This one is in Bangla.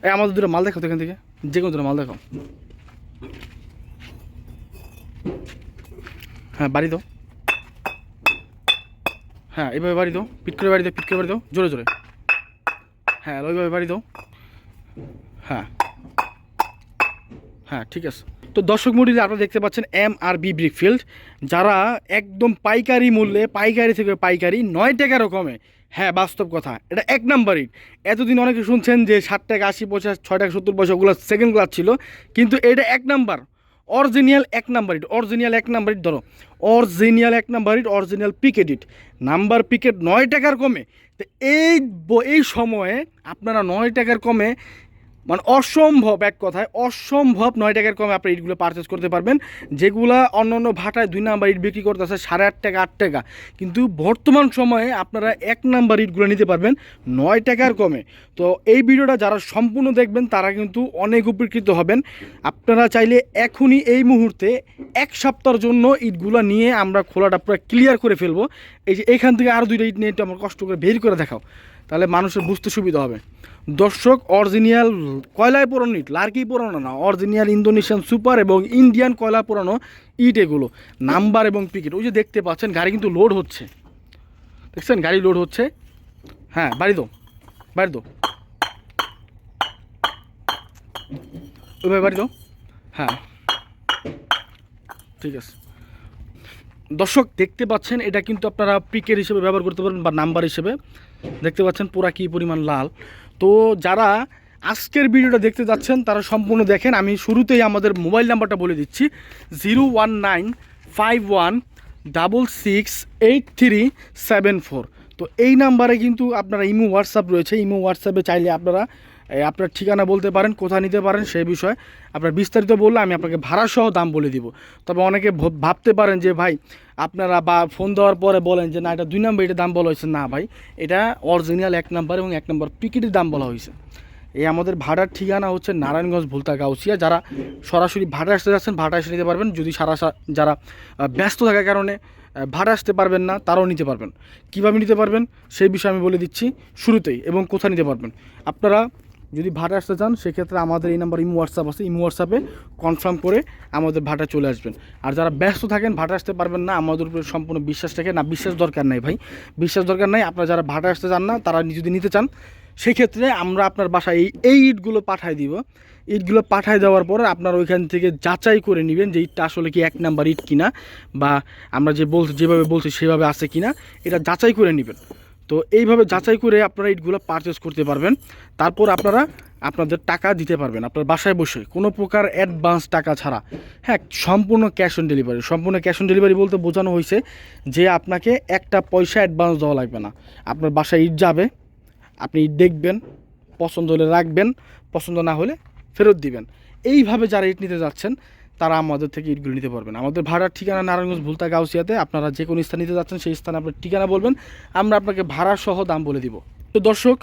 এই আমাদের দুটো মাল দেখাও তো এখান থেকে, যে কোনো দুটো মাল দেখাও। হ্যাঁ বাড়ি দাও, হ্যাঁ এইভাবে বাড়ি দাও, পিট করে বাড়ি দাও, পিট করে বাড়ি দাও জোরে জোরে। হ্যাঁ ওইভাবে বাড়ি দাও। হ্যাঁ হ্যাঁ ঠিক আছে। তো দর্শক মণ্ডলী আপনারা দেখতে পাচ্ছেন MRB ব্রিকফিল্ড, যারা একদম পাইকারি মূল্যে, পাইকারি থেকে পাইকারি 9 টাকারও কমে। হ্যাঁ বাস্তব কথা, এটা এক নাম্বার ইট। এতদিন অনেকে শুনছেন যে 60 টাকা 80 পয়সা, 6 টাকা 70 পয়সা, ওগুলো সেকেন্ড ক্লাস ছিল, কিন্তু এটা এক নাম্বার অরিজিনাল এক নাম্বার ইট, অরিজিনাল এক নাম্বার ইট। ধরো অরিজিনাল এক নাম্বার ইট, অরিজিনাল পিকেট ইট, নাম্বার পিকেট 9 টাকার কমে। তো এই সময়ে আপনারা 9 টাকার কমে, মানে অসম্ভব, এক কথায় অসম্ভব 9 টাকার কমে আপনি ইটগুলো পারচেস করতে পারবেন, যেগুলো অন্য অন্য ভাটায় 2 নাম্বার ইট বিক্রি করতেছে 8.5 টাকা 8 টাকা, কিন্তু বর্তমান সময়ে আপনারা 1 নাম্বার ইটগুলো নিতে পারবেন 9 টাকার কমে। তো এই ভিডিওটা যারা সম্পূর্ণ দেখবেন তারা কিন্তু অনেক উপকৃত হবেন। আপনারা চাইলে এখনই এই মুহূর্তে 1 সপ্তাহের জন্য ইটগুলো নিয়ে আমরা খোলাটা পুরো ক্লিয়ার করে ফেলবো। এই যে এখান থেকে আরও 2টা ইট নিয়ে একটু আমার কষ্ট করে বের করে দেখাও, তাহলে মানুষের বুঝতে সুবিধা হবে। দর্শক অরিজিনাল কয়লায় পোড়ানো ইট, লার্কি পোড়ানো না, অরিজিনাল ইন্দোনেশিয়ান সুপার এবং ইন্ডিয়ান কয়লা পোড়ানো ইট এগুলো, নাম্বার এবং পিকেট। ওই যে দেখতে পাচ্ছেন গাড়ি কিন্তু লোড হচ্ছে, দেখছেন গাড়ি লোড হচ্ছে। হ্যাঁ বাড়ি দো, বাড়ি দো, ওইভাবে বাড়ি দো। হ্যাঁ ঠিক আছে। দর্শক দেখতে পাচ্ছেন এটা কিন্তু আপনারা পিকের হিসেবে ব্যবহার করতে পারবেন বা নাম্বার হিসেবে। দেখতে পাচ্ছেন পুরা কী পরিমাণ লাল। তো যারা আজকের ভিডিওটা দেখতে যাচ্ছেন তারা সম্পূর্ণ দেখেন। আমি শুরুতেই আমাদের মোবাইল নাম্বারটা বলে দিচ্ছি, 01951668374। তো এই নাম্বারে কিন্তু আপনারা ইমো হোয়াটসঅ্যাপ রয়েছে, ইমো হোয়াটসঅ্যাপে চাইলে আপনারা আপনার ঠিকানা বলতে পারেন, কোথায় নিতে পারেন সেই বিষয়ে আপনার বিস্তারিত বললে আমি আপনাকে ভাড়াসহ দাম বলে দিব। তবে অনেকে ভাবতে পারেন যে ভাই আপনারা বা ফোন দেওয়ার পরে বলেন যে না এটা 2 নাম্বার এটার দাম বলা হয়েছে। না ভাই, এটা অরিজিনাল 1 নাম্বার এবং 1 নাম্বার পিকেটের দাম বলা হয়েছে। এই আমাদের ভাড়ার ঠিকানা হচ্ছে নারায়ণগঞ্জ ভুলতা গাউসিয়া। যারা সরাসরি ভাড়া আসতে যাচ্ছেন ভাড়া এসে নিতে পারবেন, যদি যারা ব্যস্ত থাকার কারণে ভাড়া আসতে পারবেন না তারাও নিতে পারবেন। কীভাবে নিতে পারবেন সেই বিষয়ে আমি বলে দিচ্ছি শুরুতেই, এবং কোথায় নিতে পারবেন। আপনারা যদি ভাড়া আসতে চান সেক্ষেত্রে আমাদের এই নাম্বার ইমো হোয়াটসঅ্যাপ আছে, ইমো হোয়াটসঅ্যাপে কনফার্ম করে আমাদের ভাড়া চলে আসবেন। আর যারা ব্যস্ত থাকেন ভাড়া আসতে পারবেন না, আমাদের উপরে সম্পূর্ণ বিশ্বাস থাকে না, বিশ্বাস দরকার নাই ভাই, বিশ্বাস দরকার নাই। আপনারা যারা ভাড়া আসতে চান না তারা যদি নিতে চান সেই ক্ষেত্রে আমরা আপনার বাসায় এই ইটগুলো পাঠাই দিব। ইটগুলো পাঠাই দেওয়ার পরে আপনারা ওইখান থেকে যাচাই করে নেবেন যে ইটটা আসলে কি 1 নাম্বার ইট কিনা, বা আমরা যেভাবে বলছি সেভাবে আছে কিনা, এটা যাচাই করে নেবেন। তো এইভাবে যাচাই করে আপনারা ইটগুলো পারচেস করতে পারবেন। তারপর আপনারা আপনাদের টাকা দিতে পারবেন আপনার বাসায় বসে, কোনো প্রকার অ্যাডভান্স টাকা ছাড়া। হ্যাঁ সম্পূর্ণ ক্যাশ অন ডেলিভারি। সম্পূর্ণ ক্যাশ অন ডেলিভারি বলতে বোঝানো হয়েছে যে আপনাকে একটা পয়সা অ্যাডভান্স দেওয়া লাগবে না। আপনার বাসায় ইট যাবে, আপনি ইট দেখবেন, পছন্দ হলে রাখবেন, পছন্দ না হলে ফেরত দিবেন। এইভাবে যারা ইট নিতে যাচ্ছেন তারা আমাদের থেকে ইটগুলো নিতে পারবেন। আমাদের ভাড়ার ঠিকানা নারায়ণগঞ্জ ভুলতা গাউসিয়াতে। আপনারা যে কোনো স্থানে নিতে যাচ্ছেন সেই স্থানে আপনার ঠিকানা বলবেন, আমরা আপনাকে ভাড়া সহ দাম বলে দিব। তো দর্শক